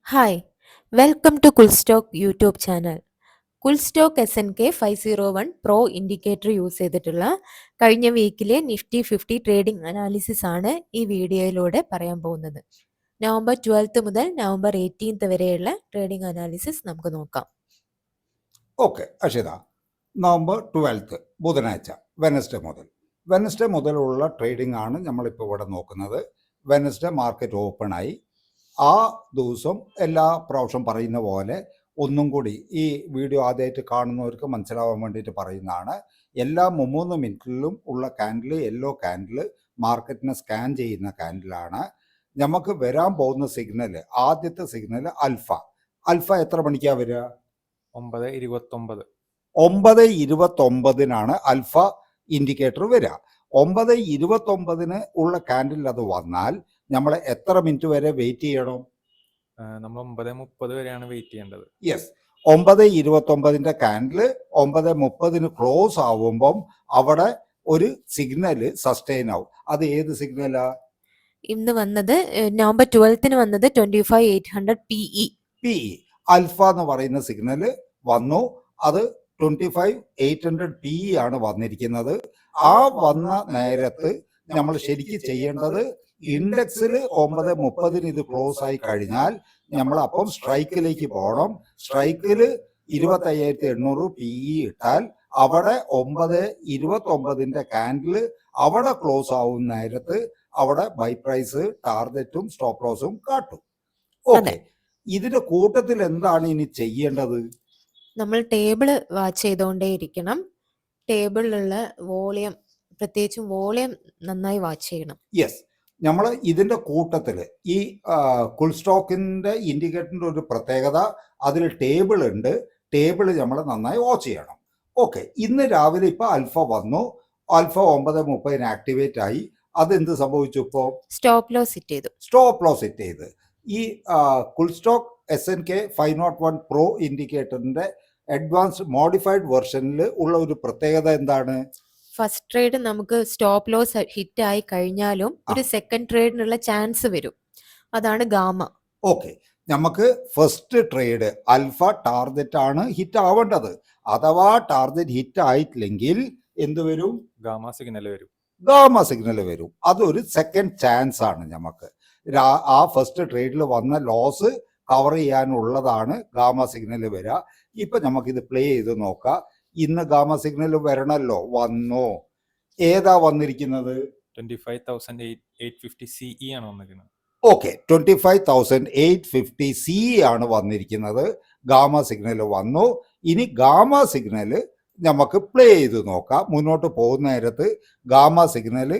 Hi welcome to Coolstock YouTube channel. Coolstock SNK 501 pro indicator use ചെയ്തിട്ടുള്ള കഴിഞ്ഞ വീക്കിലെ Nifty 50 trading analysis ആണ് ഈ വീഡിയോയിലൂടെ പറയാൻ പോകുന്നത്. നവംബർ 12 മുതൽ നവംബർ 18 വരെയുള്ള ട്രേഡിംഗ് അനാലിസിസ് നമുക്ക് നോക്കാം. ഓക്കെ അക്ഷിത, നവംബർ 12 ബുധനാഴ്ച വെനസ്ഡേ മുതലുള്ള ട്രേഡിംഗ് ആണ് നമ്മളിപ്പോൾ ഇവിടെ നോക്കുന്നത്. വെനസ്ഡേ മാർക്കറ്റ് ഓപ്പണായി. ആ ദിവസം എല്ലാ പ്രാവശ്യം പറയുന്ന പോലെ ഒന്നും കൂടി ഈ വീഡിയോ ആദ്യമായിട്ട് കാണുന്നവർക്ക് മനസ്സിലാവാൻ വേണ്ടിയിട്ട് പറയുന്നതാണ്. എല്ലാ 3 മിനിറ്റിലും ഉള്ള ക്യാൻഡിൽ യെല്ലോ ക്യാൻഡിൽ മാർക്കറ്റിനെ സ്കാൻ ചെയ്യുന്ന ക്യാൻഡിലാണ്. നമുക്ക് വരാൻ പോകുന്ന സിഗ്നൽ, ആദ്യത്തെ സിഗ്നൽ അൽഫ എത്ര മണിക്കാണ് വരിക? 9:29 അൽഫ ഇൻഡിക്കേറ്റർ വരിക. 9:29 ഉള്ള ക്യാൻഡിൽ അത് വന്നാൽ നമ്മൾ എത്ര മിനിറ്റ് വരെ വെയിറ്റ് ചെയ്യണം? നമ്മൾ 9:30 വരെയാണ് വെയിറ്റ് ചെയ്യേണ്ടത്. യെസ്, 9:29 ക്യാൻഡിൽ 9:30 ക്ലോസ് ആവുമ്പം അവിടെ ഒരു സിഗ്നൽ സസ്റ്റെയിൻ ആവും. അത് ഏത് സിഗ്നലാ? ഇന്ന് വന്നത് നവംബർ 12 വന്നത് 25,800 PE അൽഫ എന്ന് പറയുന്ന സിഗ്നൽ വന്നു. അത് 25,800 PE ആണ് വന്നിരിക്കുന്നത്. ആ വന്ന നേരത്ത് നമ്മൾ ശരിക്കും ചെയ്യേണ്ടത്, ഇൻഡെക്സിൽ 9:30 ഇത് ക്ലോസ് ആയി കഴിഞ്ഞാൽ നമ്മൾ അപ്പം സ്ട്രൈക്കിലേക്ക് പോകണം. സ്ട്രൈക്കിൽ 25,800 PE ഇട്ടാൽ അവിടെ 9:29 ക്യാൻഡിൽ അവിടെ ക്ലോസ് ആവുന്ന നേരത്ത് അവിടെ ബൈ പ്രൈസ്, ടാർഗറ്റും സ്റ്റോപ്പ് ലോസും കാട്ടും. ഓക്കെ, ഇതിന്റെ കൂട്ടത്തിൽ എന്താണ് ഇനി ചെയ്യേണ്ടത്? നമ്മൾ ടേബിള് വാച്ച് ചെയ്തുകൊണ്ടേയിരിക്കണം. ടേബിളിലുള്ള വോളിയം, പ്രത്യേകിച്ചും വോളിയം നന്നായി വാച്ച് ചെയ്യണം. യെസ്, നമ്മൾ ഇതിന്റെ കൂട്ടത്തിൽ ഈ കുൾസ്റ്റോക്കിന്റെ ഇൻഡിക്കേറ്ററിന്റെ ഒരു പ്രത്യേകത, അതിൽ ടേബിൾ ഉണ്ട്. ടേബിൾ നമ്മൾ നന്നായി വാച്ച് ചെയ്യണം. ഓക്കെ, ഇന്ന് രാവിലെ ഇപ്പൊ അൽഫ വന്നു. അൽഫ 9:30 ആക്ടിവേറ്റ് ആയി. അതെന്ത് സംഭവിച്ചു? ഇപ്പോൾ സ്റ്റോപ്പ് ലോസ് സെറ്റ് ചെയ്തു. ഈ കുൾസ്റ്റോക്ക് SNK 501 പ്രോ ഇൻഡിക്കേറ്ററിന്റെ അഡ്വാൻസ്ഡ് മോഡിഫൈഡ് വെർഷനിൽ ഉള്ള ഒരു പ്രത്യേകത എന്താണ്? ഫസ്റ്റ് ട്രേഡ് നമുക്ക് സ്റ്റോപ്പ് ലോസ് ഹിറ്റ് ആയി കഴിഞ്ഞാലും ഒരു സെക്കൻഡ് ട്രേഡിനുള്ള ചാൻസ് വരും. അതാണ് ഗാമ. ഓക്കെ, നമുക്ക് ഫസ്റ്റ് ട്രേഡ് അൽഫ ടാർഗറ്റ് ആണ് ഹിറ്റ് ആവേണ്ടത്. അഥവാ ടാർഗറ്റ് ഹിറ്റ് ആയിട്ടില്ലെങ്കിൽ എന്ത് വരും? ഗാമ സിഗ്നൽ വരും. അതൊരു സെക്കൻഡ് ചാൻസ് ആണ്. നമുക്ക് ആ ഫസ്റ്റ് ട്രേഡിൽ വന്ന ലോസ് കവർ ചെയ്യാനുള്ളതാണ് ഗാമ സിഗ്നൽ വരിക. ഇപ്പൊ നമുക്കിത് പ്ലേ ചെയ്ത് നോക്കാം. ഇന്ന് ഗാമ സിഗ്നൽ വരണല്ലോ, വന്നോ? ഏതാ വന്നിരിക്കുന്നത്? 25,850 CE ആണ് വന്നിരിക്കുന്നത്. ഓക്കെ, 25,850 CE ആണ് വന്നിരിക്കുന്നത്. ഗാമ സിഗ്നൽ വന്നു. ഇനി ഗാമ സിഗ്നൽ നമുക്ക് പ്ലേ ചെയ്ത് നോക്കാം. മുന്നോട്ട് പോകുന്ന നേരത്ത് ഗാമ സിഗ്നൽ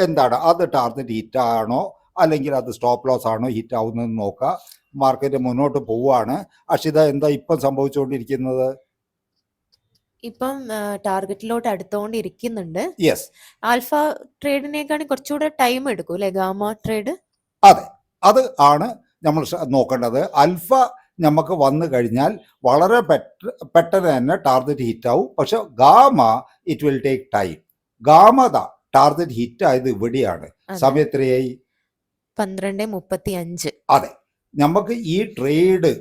എന്താണ്? അത് ടാർഗറ്റ് ഹിറ്റ് ആണോ അല്ലെങ്കിൽ അത് സ്റ്റോപ്പ് ലോസ് ആണോ ഹിറ്റ് ആവുന്നതെന്ന് നോക്കാം. മാർക്കറ്റ് മുന്നോട്ട് പോവുകയാണ്. അക്ഷിത, എന്താ ഇപ്പം സംഭവിച്ചുകൊണ്ടിരിക്കുന്നത്? ഇപ്പം ടാർഗറ്റിലോട്ട് അടുത്തോണ്ടിരിക്കുന്നുണ്ട്. യെസ്, ആൽഫ ട്രേഡിനേക്കാൾ കുറച്ചുകൂടെ ടൈം എടുക്കും അല്ലെ ഗാമ ട്രേഡ്? അതെ, അത് ആണ് നമ്മൾ നോക്കേണ്ടത്. അൽഫ നമുക്ക് വന്നു കഴിഞ്ഞാൽ വളരെ പെട്ടെന്ന് തന്നെ ടാർഗറ്റ് ഹിറ്റ് ആവും. പക്ഷെ gamma it will take time. ഗാമത ടാർഗറ്റ് ഹിറ്റ് ആയത് ഇവിടെയാണ്. സമയത്രയായി? 12:35. അതെ, നമുക്ക് ഈ ട്രേഡ്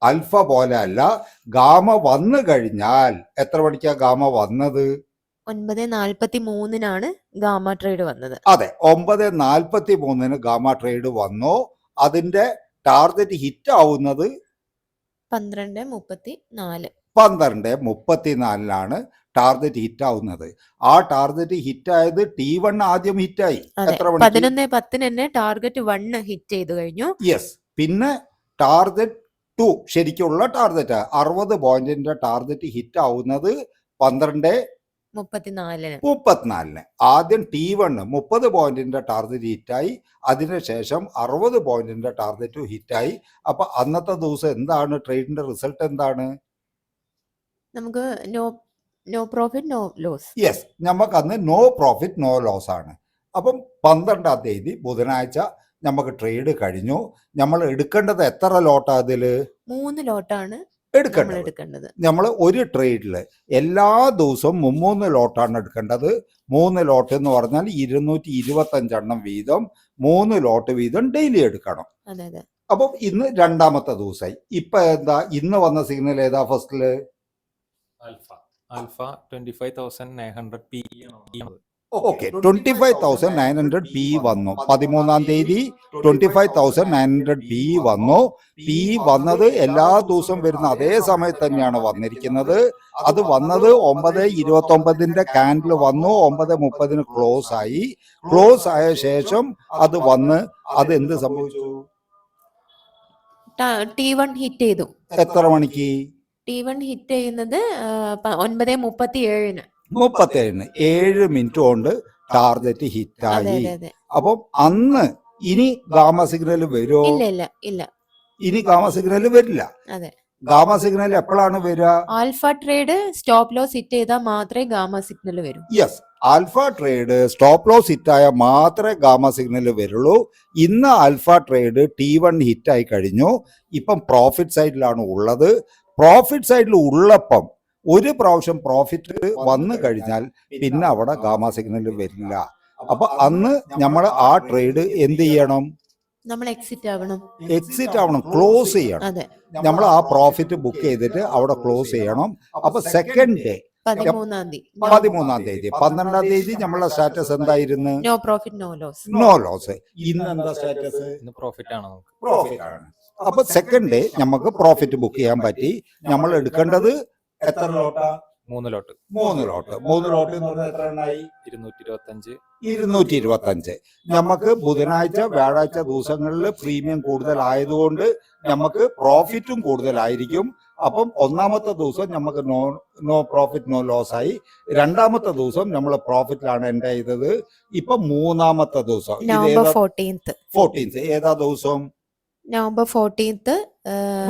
അൽഫ പോലെ അല്ല. ഗാമ വന്നു കഴിഞ്ഞാൽ എത്ര മണിക്കാ ഗാമ വന്നത്? 9:43 ഗാമ ട്രേഡ് വന്നത്. അതെ, 9:43 ഗാമ ട്രേഡ് വന്നു. അതിന്റെ ടാർഗറ്റ് ഹിറ്റ് ആവുന്നത് 12:34 ടാർഗറ്റ് ഹിറ്റ് ആവുന്നത്. ആ ടാർഗറ്റ് ഹിറ്റ് ആയത് T1 ആദ്യം ഹിറ്റായി. എത്ര മണി? 11:10 തന്നെ ടാർഗറ്റ് 1 ഹിറ്റ് ചെയ്തു കഴിഞ്ഞു. യെസ്, പിന്നെ ടാർഗറ്റ് 2 ശരിക്കുള്ള ടാർഗറ്റ് 60 പോയിന്റിന്റെ ടാർഗറ്റ് ഹിറ്റ് ആവുന്നത് 12:34. ആദ്യം T1 30 പോയിന്റിന്റെ ടാർഗറ്റ് ഹിറ്റായി. അതിനുശേഷം 60 പോയിന്റിന്റെ ടാർഗറ്റ് ഹിറ്റായി. അപ്പൊ അന്നത്തെ ദിവസം എന്താണ് ട്രേഡിന്റെ റിസൾട്ട്? എന്താണ്? നമുക്ക് no profit no loss. Yes, നമുക്ക് അന്ന് നോ പ്രോഫിറ്റ് നോ ലോസ് ആണ്. അപ്പം 12-ാം തീയതി ബുധനാഴ്ച നമുക്ക് ട്രേഡ് കഴിഞ്ഞു. നമ്മൾ എടുക്കേണ്ടത് എത്ര ലോട്ടാ? അതില് 3 ലോട്ടാണ് എടുക്കേണ്ടത്. നമ്മൾ ഒരു ട്രേഡിൽ എല്ലാ ദിവസവും 3 ലോട്ടാണ് എടുക്കേണ്ടത്. 3 ലോട്ട് എന്ന് പറഞ്ഞാൽ 225 എണ്ണം വീതം 3 ലോട്ട് വീതം ഡെയിലി എടുക്കണം. അപ്പം ഇന്ന് രണ്ടാമത്തെ ദിവസമായി. ഇപ്പൊ എന്താ ഇന്ന് വന്ന സിഗ്നൽ ഏതാ ഫസ്റ്റില്? ആൽഫ 25,900 PE ആണ്. ഓക്കെ, 25,900 പി വന്നു. 13-ാം തീയതി 25,900 പി വന്നു. പി വന്നത് എല്ലാ ദിവസവും വരുന്ന അതേ സമയത്ത് തന്നെയാണ് വന്നിരിക്കുന്നത്. അത് വന്നത് 9:29 കാൻഡിൽ വന്നു, 9:30 ക്ലോസ് ആയി. ക്ലോസ് ആയ ശേഷം അത് വന്ന് അത് എന്ത് സംഭവിച്ചു? T1 ഹിറ്റ് ചെയ്തു. എത്ര മണിക്ക്? T1 ഹിറ്റ് ചെയ്യുന്നത് 9:37. 37 7 മിനിറ്റ് കൊണ്ട് ടാർഗറ്റ് അതെ ഹിറ്റായി. അതെ അതെ. അപ്പം അന്ന് ഇനി ഗാമ സിഗ്നൽ വരുമോ? ഇല്ല ഇല്ല ഇല്ല. ഇനി ഗാമ സിഗ്നൽ വരില്ല. അതെ. ഗാമ സിഗ്നൽ എപ്പോഴാണ് വരിക? Alpha trade stop loss hit ചെയ്താൽ മാത്രമേ ഗാമ സിഗ്നൽ വരൂ. Yes, alpha trade stop loss ഹിറ്റായ മാത്രമേ ഗാമ സിഗ്നൽ വരുള്ളൂ. ഇന്ന് ആൽഫ ട്രേഡ് T1 ഹിറ്റായി കഴിഞ്ഞു. ഇപ്പം പ്രോഫിറ്റ് സൈഡിലാണ് ഉള്ളത്. പ്രോഫിറ്റ് സൈഡിൽ ഉള്ളപ്പം ഒരു പ്രാവശ്യം പ്രോഫിറ്റ് വന്നു കഴിഞ്ഞാൽ പിന്നെ അവിടെ ഗാമ സിഗ്നൽ വരില്ല. അപ്പൊ അന്ന് നമ്മൾ ആ ട്രേഡ് എന്ത് ചെയ്യണം? നമ്മൾ എക്സിറ്റ് ആവണം. എക്സിറ്റ് ആവണം, ക്ലോസ് ചെയ്യണം. അതെ. നമ്മൾ ആ പ്രോഫിറ്റ് ബുക്ക് ചെയ്തിട്ട് അവിടെ ക്ലോസ് ചെയ്യണം. അപ്പൊ സെക്കൻഡ് ഡേ 13-ാം തീയതി 13-ാം തീയതി 12-ാം തീയതി നമ്മളുടെ സ്റ്റാറ്റസ് എന്തായിരുന്നു? No profit no loss. No loss. ഇന്ന് എന്താ സ്റ്റാറ്റസ്? ഇന്ന് പ്രോഫിറ്റ് ആണ് നമുക്ക്. പ്രോഫിറ്റ് ആണ്. അപ്പൊ സെക്കൻഡ് ഡേ നമുക്ക് പ്രോഫിറ്റ് ബുക്ക് ചെയ്യാൻ പറ്റി. നമ്മൾ എടുക്കേണ്ടത് എത്ര ലോട്ടാ? 3 ലോട്ട്. 3 ലോട്ട്. 3 ലോട്ട് എന്ന് പറഞ്ഞാൽ എത്ര എണ്ണായി? 225. 225. നമുക്ക് ബുധനാഴ്ച വ്യാഴാഴ്ച ദിവസങ്ങളിൽ പ്രീമിയം കൂടുതലായതുകൊണ്ട് നമുക്ക് പ്രോഫിറ്റും കൂടുതലായിരിക്കും. അപ്പം ഒന്നാമത്തെ ദിവസം നമുക്ക് നോ പ്രോഫിറ്റ് നോ ലോസ് ആയി. രണ്ടാമത്തെ ദിവസം നമ്മൾ പ്രോഫിറ്റിലാണ് എൻഡ് ചെയ്തത്. ഇപ്പൊ മൂന്നാമത്തെ ദിവസം നവംബർ 14th. 14th ഏതാ ദിവസം? നവംബർ 14th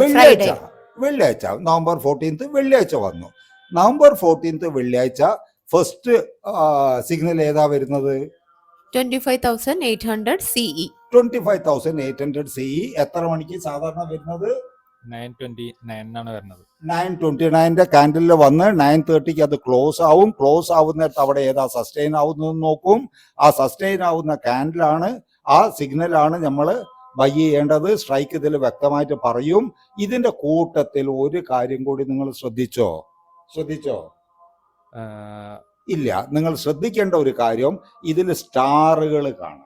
വെള്ളിയാഴ്ച. വെള്ളിയാഴ്ച നവംബർ 14th വെള്ളിയാഴ്ച വന്നു. നവംബർ 14th വെള്ളിയാഴ്ച ഫസ്റ്റ് സിഗ്നൽ ഏതാ വരുന്നത്? 25,800 CE. 25,800 CE. എത്ര മണിക്ക് സാധാരണ വരുന്നത്? 9:29 ആണ് വരുന്നത്. 9:29 കാൻഡിലിൽ വന്ന് 9:30 അത് ക്ലോസ് ആവും. ക്ലോസ് ആവുന്നിടത്ത് അവിടെ ഏതാ സസ്റ്റെയിൻ ആവുന്നത് നോക്കും. ആ സസ്റ്റെയിൻ ആവുന്ന കാൻഡിലാണ്, ആ സിഗ്നലാണ് നമ്മൾ ബൈ ചെയ്യേണ്ടത്. സ്ട്രൈക്ക് ഇതിൽ വ്യക്തമായിട്ട് പറയും. ഇതിന്റെ കൂട്ടത്തിൽ ഒരു കാര്യം കൂടി നിങ്ങൾ ശ്രദ്ധിച്ചോ? ഇല്ല, നിങ്ങൾ ശ്രദ്ധിക്കേണ്ട ഒരു കാര്യം, ഇതിൽ സ്റ്റാറുകൾ കാണാം.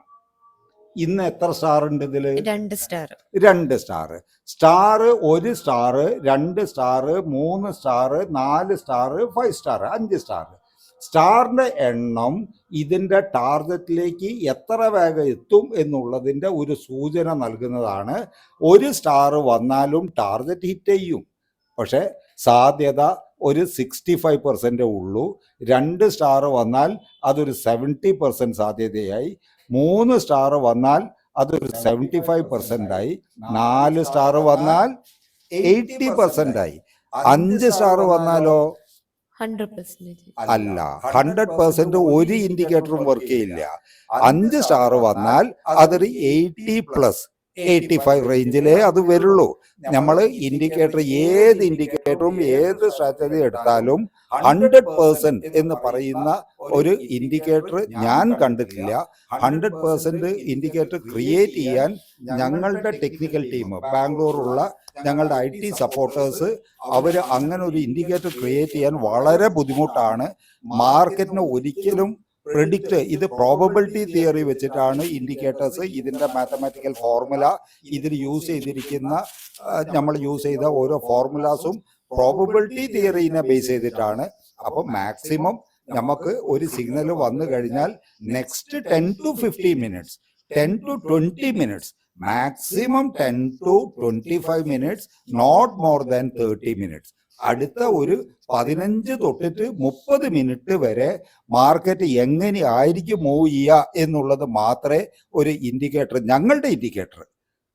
ഇന്ന് എത്ര സ്റ്റാർ ഉണ്ട് ഇതില്? 2 star. 2 star. Star 1 star, 2 star, 3 star, 4 star, 5 star, 5 star. സ്റ്റാറിന്റെ എണ്ണം ഇതിന്റെ ടാർഗറ്റിലേക്ക് എത്ര വേഗം എത്തും എന്നുള്ളതിന്റെ ഒരു സൂചന നൽകുന്നതാണ്. 1 സ്റ്റാർ വന്നാലും ടാർഗറ്റ് ഹിറ്റ് ചെയ്യും, പക്ഷെ സാധ്യത ഒരു 65% ഉള്ളൂ. 2 സ്റ്റാർ വന്നാൽ അതൊരു 70% സാധ്യതയായി. 3 സ്റ്റാർ വന്നാൽ അതൊരു 75% ആയി. 4 സ്റ്റാർ വന്നാൽ 80% ആയി. 5 സ്റ്റാർ വന്നാലോ? 100%. അല്ല, 100% ഒരു ഇൻഡിക്കേറ്ററും വർക്ക് ചെയ്യില്ല. 5 സ്റ്റാർ വന്നാൽ അതൊരു 80+85 റേഞ്ചിലേ അത് വരുള്ളൂ. നമ്മൾ ഇൻഡിക്കേറ്റർ ഏത് ഇൻഡിക്കേറ്ററും ഏത് സ്ട്രാറ്റജി എടുത്താലും 100% എന്ന് പറയുന്ന ഒരു ഇൻഡിക്കേറ്റർ ഞാൻ കണ്ടിട്ടില്ല. 100% ഇൻഡിക്കേറ്റർ ക്രിയേറ്റ് ചെയ്യാൻ ഞങ്ങളുടെ ടെക്നിക്കൽ ടീം ബാംഗ്ലൂരുള്ള ഞങ്ങളുടെ IT സപ്പോർട്ടേഴ്സ് അവർ അങ്ങനെ ഒരു ഇൻഡിക്കേറ്റർ ക്രിയേറ്റ് ചെയ്യാൻ വളരെ ബുദ്ധിമുട്ടാണ്. മാർക്കറ്റിന് ഒരിക്കലും പ്രെഡിക്റ്റ്, ഇത് പ്രോബബിലിറ്റി തിയറി വെച്ചിട്ടാണ് ഇൻഡിക്കേറ്റേഴ്സ്, ഇതിന്റെ മാത്തമാറ്റിക്കൽ ഫോർമുല, ഇതിൽ യൂസ് ചെയ്തിരിക്കുന്ന നമ്മൾ യൂസ് ചെയ്ത ഓരോ ഫോർമുലാസും പ്രോബബിലിറ്റി തിയറിനെ ബേസ് ചെയ്തിട്ടാണ്. അപ്പൊ മാക്സിമം നമുക്ക് ഒരു സിഗ്നൽ വന്നു കഴിഞ്ഞാൽ next 10 to 15 minutes, 10 to 20 minutes, maximum 10 to 25 minutes, not more than 30 minutes. അടുത്ത ഒരു 15 തൊട്ടിട്ട് 30 മിനിറ്റ് വരെ മാർക്കറ്റ് എങ്ങനെ ആയിരിക്കും മൂവ് ചെയ്യുക എന്നുള്ളത് മാത്രമേ ഒരു ഇൻഡിക്കേറ്റർ, ഞങ്ങളുടെ ഇൻഡിക്കേറ്റർ,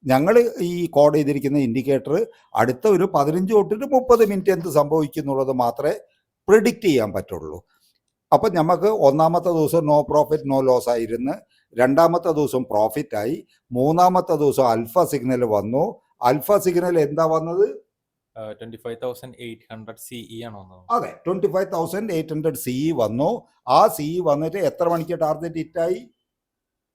ഞങ്ങൾ ഈ കോഡ് ചെയ്തിരിക്കുന്ന ഇൻഡിക്കേറ്റർ അടുത്ത ഒരു 15 തൊട്ടിട്ട് 30 മിനിറ്റ് എന്ത് സംഭവിക്കും എന്നുള്ളത് മാത്രമേ പ്രിഡിക്റ്റ് ചെയ്യാൻ പറ്റുള്ളൂ. അപ്പം നമുക്ക് ഒന്നാമത്തെ ദിവസം നോ പ്രോഫിറ്റ് നോ ലോസ് ആയിരുന്നു. രണ്ടാമത്തെ ദിവസം പ്രോഫിറ്റായി. മൂന്നാമത്തെ ദിവസം അൽഫ സിഗ്നൽ വന്നു. അൽഫ സിഗ്നൽ എന്താ വന്നത്? 25,800 CE ആണ് വന്നത്. അതെ, 25,800 CE വന്നു. ആ CE വന്നിട്ട് എത്ര മണിക്ക് ടാർഗറ്റ് ഹിറ്റായി?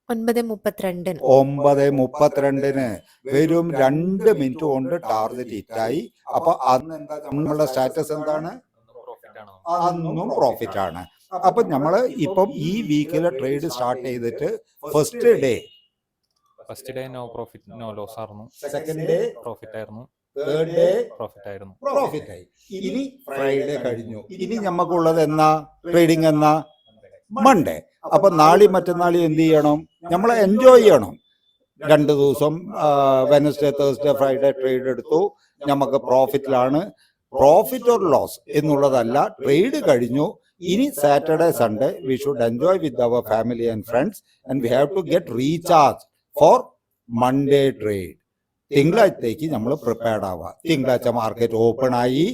9:32 9:32 വെറും 2 മിനിറ്റ് കൊണ്ട് ടാർഗറ്റ് ഹിറ്റായി. അപ്പൊ അന്ന് എന്താ നമ്മളുടെ സ്റ്റാറ്റസ് എന്താണ്? പ്രോഫിറ്റ് ആണോ? അന്നും പ്രോഫിറ്റ് ആണ്. അപ്പൊ നമ്മള് ഇപ്പം ഈ വീക്കിലെ ട്രേഡ് സ്റ്റാർട്ട് ചെയ്തിട്ട് first day, first day no profit no loss ആയിരുന്നു. സെക്കൻഡ് ഡേ, പ്രോഫിറ്റ് ആയിരുന്നു. തേർഡ് ഡേ പ്രോഫിറ്റ് ആയിരുന്നു. പ്രോഫിറ്റ് ആയി. ഇനി ഫ്രൈഡേ കഴിഞ്ഞു. ഇനി നമുക്കുള്ളത് എന്നാ? ട്രേഡിംഗ് എന്നാ? മൺഡേ. അപ്പൊ നാളെ മറ്റന്നാളി എന്ത് ചെയ്യണം? നമ്മൾ എൻജോയ് ചെയ്യണം. 2 ദിവസം വെനസ്ഡേ, തേഴ്സ്ഡേ, ഫ്രൈഡേ ട്രേഡ് എടുത്തു, നമുക്ക് പ്രോഫിറ്റിലാണ്. പ്രോഫിറ്റ് ഓർ ലോസ് എന്നുള്ളതല്ല, ട്രേഡ് കഴിഞ്ഞു. ഇനി Saturday, Sunday we should enjoy with our family and friends and we have to get recharge for Monday trade. തിങ്കളാഴ്ചത്തേക്ക് നമ്മൾ പ്രിപ്പയർഡ് ആവുക. തിങ്കളാഴ്ച മാർക്കറ്റ് ഓപ്പൺ ആയി,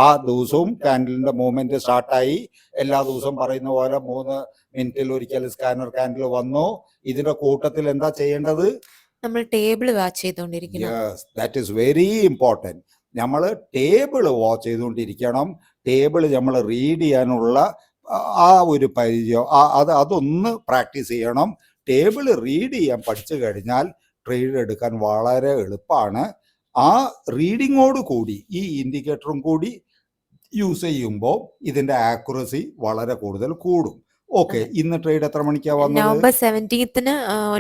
ആ ദിവസവും കാൻഡിലിന്റെ മൂവ്മെന്റ് സ്റ്റാർട്ടായി. എല്ലാ ദിവസവും പറയുന്ന പോലെ 3 മിനിറ്റിൽ ഒരിക്കൽ സ്കാനർ കാൻഡിൽ വന്നു. ഇതിന്റെ കൂട്ടത്തിൽ എന്താ ചെയ്യേണ്ടത്? നമ്മൾ ടേബിൾ വാച്ച് ചെയ്തുകൊണ്ടിരിക്കണം. Yes, that is very important. നമ്മൾ ടേബിൾ വാച്ച് ചെയ്തുകൊണ്ടിരിക്കണം. ടേബിൾ നമ്മൾ റീഡ് ചെയ്യാനുള്ള ആ ഒരു പരിചയം അതൊന്ന് പ്രാക്ടീസ് ചെയ്യണം. ടേബിൾ റീഡ് ചെയ്യാൻ പഠിച്ചു കഴിഞ്ഞാൽ ട്രേഡ് എടുക്കാൻ വളരെ എളുപ്പമാണ്. ആ റീഡിങ്ങോട് കൂടി ഈ ഇൻഡിക്കേറ്ററും കൂടി യൂസ് ചെയ്യുമ്പോൾ ഇതിന്റെ ആക്യുറസി വളരെ കൂടുതൽ കൂടും. ഓക്കെ, ഇന്ന് ട്രേഡ് എത്ര മണിക്കാ വന്നത്? നവംബർ 17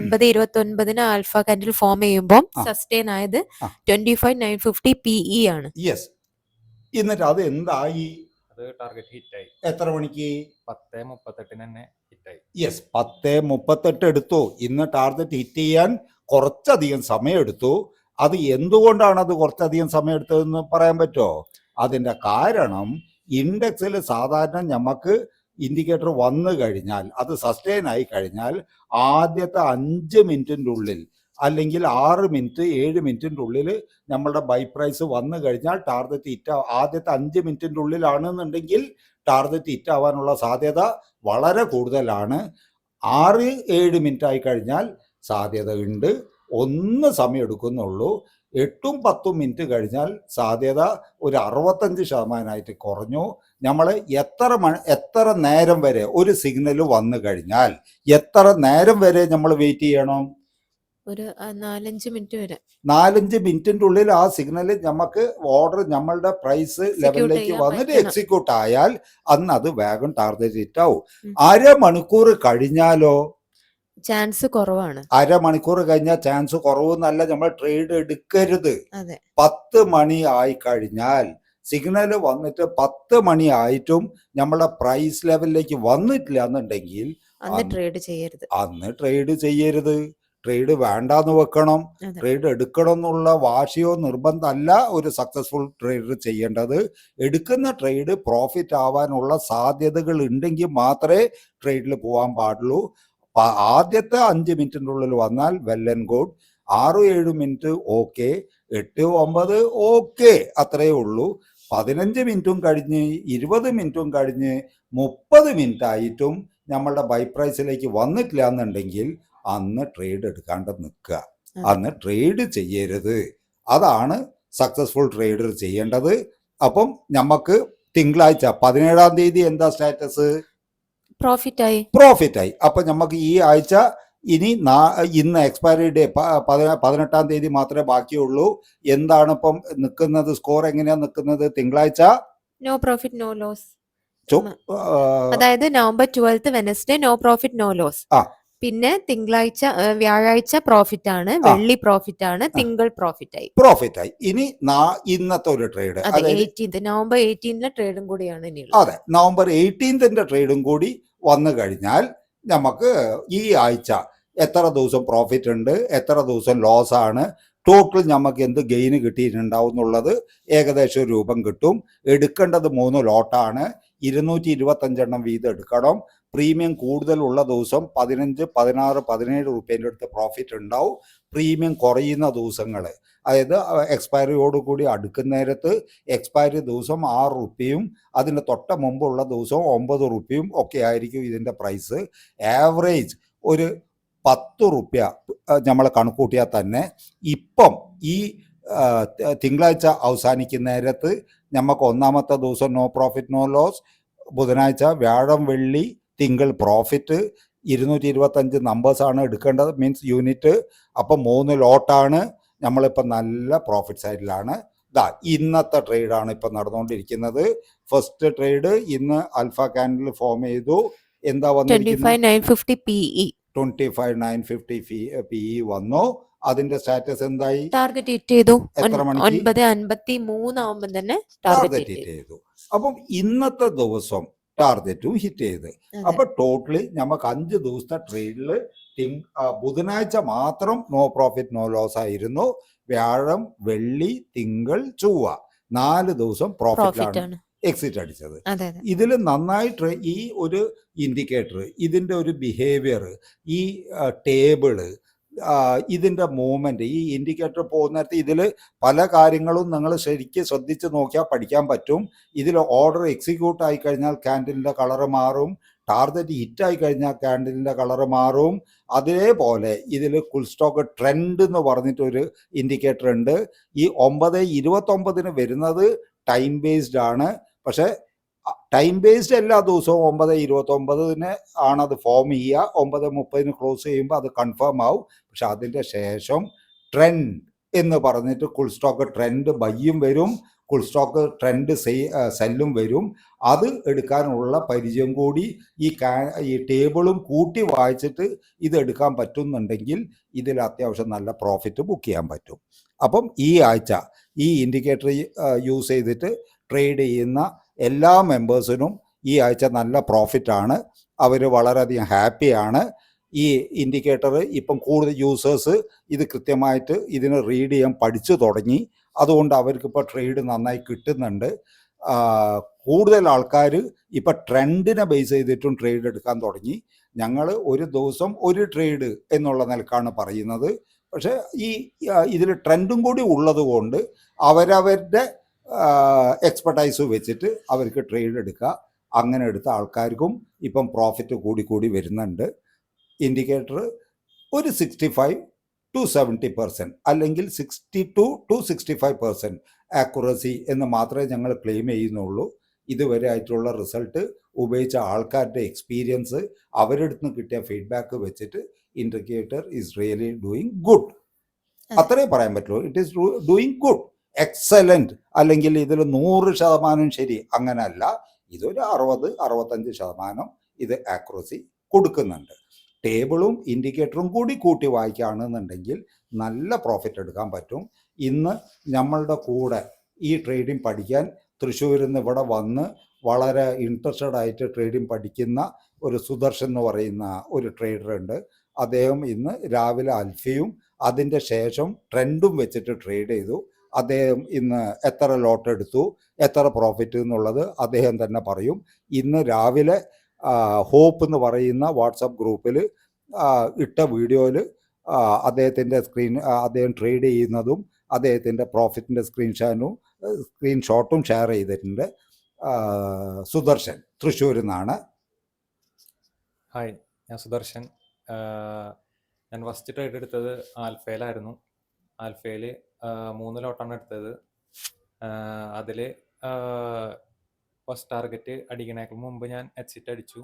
9:29 ആൽഫ കാൻഡിൽ ഫോം ചെയ്യുമ്പോൾ സസ്റ്റെയിൻ ആയത് 25,950 PE ആണ്. യെസ്. എന്നിട്ട് അത് എന്തായി? അത് ടാർഗറ്റ് ഹിറ്റ് ആയി. എത്ര മണിക്ക്? 10:38 തന്നെ ഹിറ്റ് ആയി. യെസ്, 10:38 എടുത്തു. ഇന്ന് ടാർഗറ്റ് ഹിറ്റ് ചെയ്യാൻ കുറച്ചധികം സമയം എടുത്തു. അത് എന്തുകൊണ്ടാണ് അത് കുറച്ചധികം സമയം എടുത്തതെന്ന് പറയാൻ പറ്റുമോ? അതിന്റെ കാരണം ഇൻഡെക്സിൽ സാധാരണ നമുക്ക് ഇൻഡിക്കേറ്റർ വന്നു കഴിഞ്ഞാൽ, അത് സസ്റ്റെയിൻ ആയി കഴിഞ്ഞാൽ, ആദ്യത്തെ 5 മിനിറ്റിൻ്റെ ഉള്ളിൽ അല്ലെങ്കിൽ 6 മിനിറ്റ് 7 മിനിറ്റിൻ്റെ ഉള്ളിൽ നമ്മളുടെ ബൈ പ്രൈസ് വന്നു കഴിഞ്ഞാൽ ടാർഗറ്റ് ഹിറ്റ്, ആദ്യത്തെ 5 മിനിറ്റിൻ്റെ ഉള്ളിലാണെന്നുണ്ടെങ്കിൽ ടാർഗറ്റ് ഹിറ്റ് ആവാനുള്ള സാധ്യത വളരെ കൂടുതലാണ്. 6-7 മിനിറ്റ് ആയി കഴിഞ്ഞാൽ സാധ്യത ഉണ്ട്, ഒന്ന് സമയം എടുക്കുന്നുള്ളൂ. 8-10 മിനിറ്റ് കഴിഞ്ഞാൽ സാധ്യത ഒരു 65% കുറഞ്ഞു. നമ്മൾ എത്ര നേരം വരെ ഒരു സിഗ്നൽ വന്നു കഴിഞ്ഞാൽ എത്ര നേരം വരെ നമ്മൾ വെയിറ്റ് ചെയ്യണം? ഒരു 4-5 മിനിറ്റ് വരെ. 4-5 മിനിറ്റിന്റെ ഉള്ളിൽ ആ സിഗ്നൽ നമുക്ക് ഓർഡർ നമ്മളുടെ പ്രൈസ് ലെവലിലേക്ക് ചെയ്യാൻ വന്നിട്ട് പറ്റണം. എക്സിക്യൂട്ട് ആയാൽ അന്ന് അത് വേഗം ടാർഗറ്റ് ഹിറ്റ് ആവും. അരമണിക്കൂർ കഴിഞ്ഞാലോ? ചാൻസ് കുറവാണ്. അരമണിക്കൂർ കഴിഞ്ഞാൽ ചാൻസ് കുറവെന്നല്ല, നമ്മൾ ട്രേഡ് എടുക്കരുത്. അതെ. 10 മണി ആയി കഴിഞ്ഞാൽ സിഗ്നൽ വന്നിട്ട് 10 മണി ആയിട്ടും നമ്മളെ പ്രൈസ് ലെവലിലേക്ക് വന്നിട്ടില്ല എന്നുണ്ടെങ്കിൽ അന്ന് ട്രേഡ് ചെയ്യരുത്. അന്ന് ട്രേഡ് ചെയ്യരുത്. ട്രേഡ് വേണ്ടാന്ന് വെക്കണം. അതെ. ട്രേഡ് എടുക്കണം എന്നുള്ള വാശിയോ നിർബന്ധമല്ല ഒരു സക്സസ്ഫുൾ ട്രേഡർ ചെയ്യേണ്ടത്. എടുക്കുന്ന ട്രേഡ് പ്രോഫിറ്റ് ആവാനുള്ള സാധ്യതകൾ ഉണ്ടെങ്കിൽ മാത്രമേ ട്രേഡിൽ പോകാൻ പാടുള്ളൂ. ആദ്യത്തെ 5 മിനിറ്റിൻ്റെ ഉള്ളിൽ വന്നാൽ well and good. 6-7 minute okay, 8-9 okay, അത്രയേ ഉള്ളൂ. 15 മിനിറ്റും കഴിഞ്ഞ് 20 മിനിറ്റും കഴിഞ്ഞ് 30 മിനിറ്റ് ആയിട്ടും നമ്മളുടെ ബൈ പ്രൈസിലേക്ക് വന്നിട്ടില്ല എന്നുണ്ടെങ്കിൽ അന്ന് ട്രേഡ് എടുക്കാണ്ട് നിൽക്കുക. അന്ന് ട്രേഡ് ചെയ്യരുത്. അതാണ് സക്സസ്ഫുൾ ട്രേഡർ ചെയ്യേണ്ടത്. അപ്പം നമുക്ക് തിങ്കളാഴ്ച 17-ാം തീയതി എന്താ സ്റ്റാറ്റസ്? പ്രോഫിറ്റ് ആയി. അപ്പൊ നമുക്ക് ഈ ആഴ്ച ഇനി ഇന്ന് എക്സ്പയറി ഡേ 18-ാം തീയതി മാത്രമേ ബാക്കിയുള്ളൂ. എന്താണ് ഇപ്പം നിൽക്കുന്നത്? സ്കോർ എങ്ങനെയാ നിൽക്കുന്നത്? തിങ്കളാഴ്ച നോ പ്രോഫിറ്റ് നോ ലോസ്. അതായത് November 12 Wednesday no profit no loss. പിന്നെ തിങ്കളാഴ്ച വ്യാഴാഴ്ച പ്രോഫിറ്റ് ആണ്, വെള്ളി പ്രോഫിറ്റ് ആണ്, തിങ്കൾ പ്രോഫിറ്റ് ആയി. ഇനി ഇന്നത്തെ ഒരു ട്രേഡ്, നവംബർ 18 ട്രേഡും കൂടിയാണ് ഇനി. അതെ, നവംബർ 18 ട്രേഡും കൂടി വന്നു കഴിഞ്ഞാൽ നമുക്ക് ഈ ആഴ്ച എത്ര ദിവസം പ്രോഫിറ്റ് ഉണ്ട്, എത്ര ദിവസം ലോസ് ആണ്, ടോട്ടൽ നമുക്ക് എന്ത് ഗെയിന് കിട്ടിയിട്ടുണ്ടാവും എന്നുള്ളത് ഏകദേശം ഒരു രൂപം കിട്ടും. എടുക്കേണ്ടത് 3 ലോട്ടാണ്. 225 എണ്ണം വീതം എടുക്കണം. പ്രീമിയം കൂടുതലുള്ള ദിവസം 15, 16, 17 രൂപേൻ്റെ അടുത്ത് പ്രോഫിറ്റ് ഉണ്ടാവും. പ്രീമിയം കുറയുന്ന ദിവസങ്ങൾ, അതായത് എക്സ്പയറിയോട് കൂടി അടുക്കുന്ന നേരത്ത് എക്സ്പയറി ദിവസം 6 രൂപയും അതിന് തൊട്ട മുമ്പുള്ള ദിവസം 9 രൂപയും ഒക്കെ ആയിരിക്കും ഇതിൻ്റെ പ്രൈസ്. ആവറേജ് ഒരു 10 രൂപ നമ്മൾ കണക്കൂട്ടിയാൽ തന്നെ ഇപ്പം ഈ തിങ്കളാഴ്ച അവസാനിക്കുന്ന നേരത്ത് നമുക്ക് 1-ാമത്തെ ദിവസം നോ പ്രോഫിറ്റ് നോ ലോസ്, ബുധനാഴ്ച, വ്യാഴം, വെള്ളി, തിങ്കൾ പ്രോഫിറ്റ്, 225 നമ്പേഴ്സാണ് എടുക്കേണ്ടത്, മീൻസ് യൂണിറ്റ്. അപ്പം 3 ലോട്ടാണ്. നമ്മളിപ്പോൾ നല്ല പ്രോഫിറ്റ് സൈഡിലാണ്. ഇന്നത്തെ ട്രേഡാണ് ഇപ്പം നടന്നുകൊണ്ടിരിക്കുന്നത്. ഫസ്റ്റ് ട്രേഡ് ഇന്ന് ആൽഫ ക്യാൻഡിൽ ഫോം ചെയ്തു. എന്താ വന്നിരിക്കുന്നത്? 25,950 PE. 25,950 PE വന്നു. അതിന്റെ സ്റ്റാറ്റസ് എന്തായി? ടാർഗറ്റ് ഹിറ്റ് ചെയ്തു. എത്ര മണിക്ക്? 9:53 ആവുമ്പോൾ തന്നെ ടാർഗറ്റ് ഹിറ്റ് ചെയ്തു. അപ്പം ഇന്നത്തെ ദിവസം ടാർഗറ്റും ഹിറ്റ് ചെയ്ത്. അപ്പൊ ടോട്ടലി നമുക്ക് 5 ദിവസത്തെ ട്രേഡിൽ ബുധനാഴ്ച മാത്രം നോ പ്രോഫിറ്റ് നോ ലോസ് ആയിരുന്നു. വ്യാഴം, വെള്ളി, തിങ്കൾ, ചൊവ്വ 4 ദിവസം പ്രോഫിറ്റിലാണ് എക്സിറ്റ് അടിച്ചത്. ഇതിൽ നന്നായിട്ട് ഈ ഒരു ഇൻഡിക്കേറ്റർ, ഇതിൻ്റെ ഒരു ബിഹേവിയർ, ഈ ടേബിള്, ഇതിൻ്റെ മൂവ്മെൻറ്റ്, ഈ ഇൻഡിക്കേറ്റർ പോകുന്ന നേരത്തെ ഇതിൽ പല കാര്യങ്ങളും നിങ്ങൾ ശരിക്കും ശ്രദ്ധിച്ച് നോക്കിയാൽ പഠിക്കാൻ പറ്റും. ഇതിൽ ഓർഡർ എക്സിക്യൂട്ട് ആയി കഴിഞ്ഞാൽ ക്യാൻഡിലിൻ്റെ കളറ് മാറും, ടാർഗറ്റ് ഹിറ്റായി കഴിഞ്ഞാൽ ക്യാൻഡിലിൻ്റെ കളറ് മാറും. അതേപോലെ ഇതിൽ ഫുൾ സ്റ്റോക്ക് ട്രെൻഡ് എന്ന് പറഞ്ഞിട്ടൊരു ഇൻഡിക്കേറ്റർ ഉണ്ട്. ഈ 9:29 വരുന്നത് ടൈം ബേസ്ഡ് ആണ്. പക്ഷേ ടൈം ബേസ്ഡ് എല്ലാ ദിവസവും 9:29 ആണത് ഫോം ചെയ്യുക. 9:30 ക്ലോസ് ചെയ്യുമ്പോൾ അത് കൺഫേം ആവും. പക്ഷെ അതിൻ്റെ ശേഷം ട്രെൻഡ് എന്ന് പറഞ്ഞിട്ട് ഫുൾ സ്റ്റോക്ക് ട്രെൻഡ് ബൈയും വരും, ഫുൾ സ്റ്റോക്ക് ട്രെൻഡ് സെല്ലും വരും. അത് എടുക്കാനുള്ള പരിചയം കൂടി ഈ ടേബിളും കൂട്ടി വായിച്ചിട്ട് ഇത് എടുക്കാൻ പറ്റുന്നുണ്ടെങ്കിൽ ഇതിൽ അത്യാവശ്യം നല്ല പ്രോഫിറ്റ് ബുക്ക് ചെയ്യാൻ പറ്റും. അപ്പം ഈ ആഴ്ച ഈ ഇൻഡിക്കേറ്റർ യൂസ് ചെയ്തിട്ട് ട്രേഡ് ചെയ്യുന്ന എല്ലാ മെമ്പേഴ്സിനും ഈ ആഴ്ച നല്ല പ്രോഫിറ്റാണ്. അവർ വളരെയധികം ഹാപ്പിയാണ്. ഈ ഇൻഡിക്കേറ്റർ ഇപ്പം കൂടുതൽ യൂസേഴ്സ് ഇത് കൃത്യമായിട്ട് ഇതിനെ റീഡ് ചെയ്യാൻ പഠിച്ചു തുടങ്ങി. അതുകൊണ്ട് അവർക്കിപ്പോൾ ട്രേഡ് നന്നായി കിട്ടുന്നുണ്ട്. കൂടുതൽ ആൾക്കാർ ഇപ്പം ട്രെൻഡിനെ ബേസ് ചെയ്തിട്ടും ട്രേഡ് എടുക്കാൻ തുടങ്ങി. ഞങ്ങൾ ഒരു ദിവസം ഒരു ട്രേഡ് എന്നുള്ള നിലക്കാണ് പറയുന്നത്. പക്ഷേ ഇതിൽ ട്രെൻഡും കൂടി ഉള്ളത് കൊണ്ട് അവരവരുടെ എക്സ്പെർട്ടൈസ് വെച്ചിട്ട് അവർക്ക് ട്രേഡ് എടുക്കുക. അങ്ങനെ എടുത്ത ആൾക്കാർക്കും ഇപ്പം പ്രോഫിറ്റ് കൂടി വരുന്നുണ്ട്. ഇൻഡിക്കേറ്റർ ഒരു 65 to 70% അല്ലെങ്കിൽ 62 to 65% ആക്യുറസി എന്ന് മാത്രമേ ഞങ്ങൾ ക്ലെയിം ചെയ്യുന്നുള്ളൂ. ഇതുവരെ ആയിട്ടുള്ള റിസൾട്ട് ഉപയോഗിച്ച ആൾക്കാരുടെ എക്സ്പീരിയൻസ്, അവരുടെ അടുത്ത് നിന്ന് കിട്ടിയ ഫീഡ്ബാക്ക് വെച്ചിട്ട് indicator is really doing good. അത്രേ പറയാൻ പറ്റുള്ളൂ. It is doing good, excellent. അല്ലെങ്കിൽ ഇതിൽ 100% ശരി, അങ്ങനല്ല. ഇതൊരു 60-65% ഇത് ആക്യുറസി കൊടുക്കുന്നുണ്ട്. ടേബിളും ഇൻഡിക്കേറ്ററും കൂടി കൂട്ടി വായിക്കുകയാണെന്നുണ്ടെങ്കിൽ നല്ല പ്രോഫിറ്റ് എടുക്കാൻ പറ്റും. ഇന്ന് നമ്മളുടെ കൂടെ ഈ ട്രേഡിംഗ് പഠിക്കാൻ തൃശ്ശൂരിൽ നിന്ന് ഇവിടെ വന്ന് വളരെ ഇൻട്രസ്റ്റഡ് ആയിട്ട് ട്രേഡിംഗ് പഠിക്കുന്ന ഒരു സുദർശൻ എന്ന് പറയുന്ന ഒരു ട്രേഡർ ഉണ്ട്. അദ്ദേഹം ഇന്ന് രാവിലെ അൽഫയും അതിൻ്റെ ശേഷം ട്രെൻഡും വെച്ചിട്ട് ട്രേഡ് ചെയ്തു. അദ്ദേഹം ഇന്ന് എത്ര ലോട്ട് എടുത്തു, എത്ര പ്രോഫിറ്റ് എന്നുള്ളത് അദ്ദേഹം തന്നെ പറയും. ഇന്ന് രാവിലെ ഹോപ്പ് എന്ന് പറയുന്ന വാട്സപ്പ് ഗ്രൂപ്പിൽ ഇട്ട വീഡിയോയിൽ അദ്ദേഹത്തിൻ്റെ അദ്ദേഹം ട്രേഡ് ചെയ്യുന്നതും അദ്ദേഹത്തിൻ്റെ പ്രോഫിറ്റിൻ്റെ സ്ക്രീൻഷോട്ടും ഷെയർ ചെയ്തിട്ടുണ്ട്. സുദർശൻ തൃശ്ശൂരിൽ നിന്നാണ്. ഹായ്, ഞാൻ സുദർശൻ. ഞാൻ ഫസ്റ്റ് ട്രേഡ് എടുത്തത് ആൽഫയിലായിരുന്നു. ആൽഫയിൽ 3 ലോട്ടാണ് എടുത്തത്. അതിൽ ഫസ്റ്റ് ടാർഗറ്റ് അടിക്കണേക്കാൾ മുമ്പ് ഞാൻ എക്സിറ്റ് അടിച്ചു.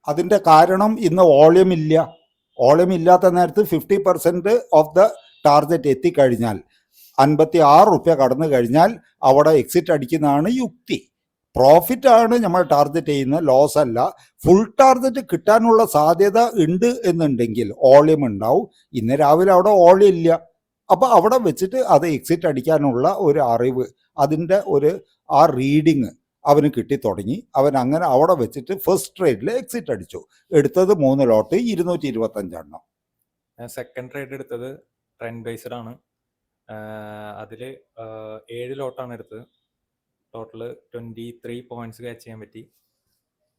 അതിൻ്റെ കാരണം ഇന്ന് വോളിയം ഇല്ല. വോളിയം ഇല്ലാത്ത നേരത്ത് 50% ഓഫ് ദ ടാർഗറ്റ് എത്തിക്കഴിഞ്ഞാൽ 56 റുപ്യ കടന്നു കഴിഞ്ഞാൽ അവിടെ എക്സിറ്റ് അടിക്കുന്നതാണ് യുക്തി. പ്രോഫിറ്റാണ് നമ്മൾ ടാർഗറ്റ് ചെയ്യുന്നത്, ലോസ് അല്ല. ഫുൾ ടാർഗറ്റ് കിട്ടാനുള്ള സാധ്യത ഉണ്ട് എന്നുണ്ടെങ്കിൽ വോളിയം ഉണ്ടാവും. ഇന്ന് രാവിലെ അവിടെ വോളിയം ഇല്ല. അപ്പോൾ അവിടെ വെച്ചിട്ട് അത് എക്സിറ്റ് അടിക്കാനുള്ള ഒരു അറിവ്, അതിൻ്റെ ആ റീഡിങ് അവന് കിട്ടിത്തുടങ്ങി. അവൻ അങ്ങനെ അവിടെ വെച്ചിട്ട് ഫസ്റ്റ് ട്രേഡിൽ എക്സിറ്റ് അടിച്ചു. എടുത്തത് 3 ലോട്ട് 225 എണ്ണം. സെക്കൻഡ് ട്രേഡ് എടുത്തത് ട്രെൻഡ് ബേസ്ഡ് ആണ്. അതിൽ 7 ലോട്ടാണ് എടുത്തത്. ടോട്ടൽ 23 പോയിന്റ്സ് ക്യാച്ച് ചെയ്യാൻ പറ്റി.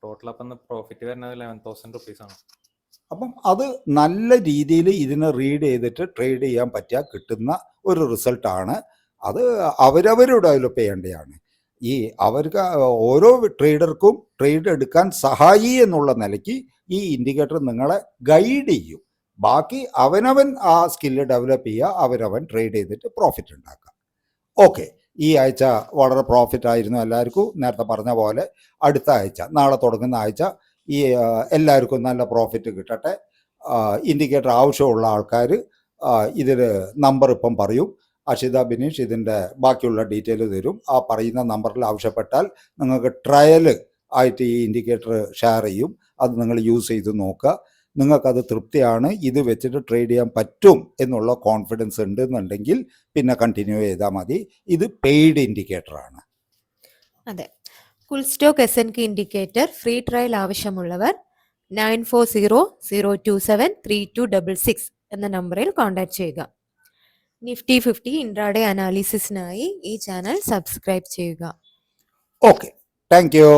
ടോട്ടൽ അപ്പം പ്രോഫിറ്റ് വരുന്നത് 11,000 റുപ്പീസാണ്. അപ്പം അത് നല്ല രീതിയിൽ ഇതിനെ റീഡ് ചെയ്തിട്ട് ട്രേഡ് ചെയ്യാൻ പറ്റിയാൽ കിട്ടുന്ന ഒരു റിസൾട്ടാണ്. അത് അവരവർ ഡെവലപ്പ് ചെയ്യേണ്ടതാണ്. അവർക്ക് ഓരോ ട്രേഡർക്കും ട്രേഡ് എടുക്കാൻ സഹായി എന്നുള്ള നിലയ്ക്ക് ഈ ഇൻഡിക്കേറ്റർ നിങ്ങളെ ഗൈഡ് ചെയ്യും. ബാക്കി അവനവൻ ആ സ്കില്ല് ഡെവലപ്പ് ചെയ്യുക, അവരവൻ ട്രേഡ് ചെയ്തിട്ട് പ്രോഫിറ്റ് ഉണ്ടാക്കുക. ഓക്കെ, ഈ ആഴ്ച വളരെ പ്രോഫിറ്റ് ആയിരുന്നു എല്ലാവർക്കും. നേരത്തെ പറഞ്ഞ പോലെ അടുത്ത ആഴ്ച, നാളെ തുടങ്ങുന്ന ആഴ്ച ഈ എല്ലാവർക്കും നല്ല പ്രോഫിറ്റ് കിട്ടട്ടെ. ഇൻഡിക്കേറ്റർ ആവശ്യമുള്ള ആൾക്കാർ ഇതിൽ നമ്പർ ഇപ്പം പറയും. അഷിത ബിനീഷ് ഇതിൻ്റെ ബാക്കിയുള്ള ഡീറ്റെയിൽ തരും. ആ പറയുന്ന നമ്പറിൽ ആവശ്യപ്പെട്ടാൽ നിങ്ങൾക്ക് ട്രയൽ ആയിട്ട് ഈ ഇൻഡിക്കേറ്റർ ഷെയർ ചെയ്യും. അത് നിങ്ങൾ യൂസ് ചെയ്ത് നോക്കുക. നിങ്ങൾക്കത് തൃപ്തിയാണ്, ഇത് വെച്ചിട്ട് ട്രേഡ് ചെയ്യാൻ പറ്റും എന്നുള്ള കോൺഫിഡൻസ് ഉണ്ടെന്നുണ്ടെങ്കിൽ പിന്നെ കണ്ടിന്യൂ ചെയ്താൽ മതി. ഇത് പെയ്ഡ് ഇൻഡിക്കേറ്ററാണ്. അതെ, full stock SNK indicator free trial ആവശ്യമുള്ളവർ 9400273266 എന്ന നമ്പറിൽ കോൺടാക്ട് ചെയ്യുക. നിഫ്റ്റി 50 ഇൻട്രാഡേ അനാലിസിസിനായി ഈ ചാനൽ സബ്സ്ക്രൈബ് ചെയ്യുക. Okay, thank you.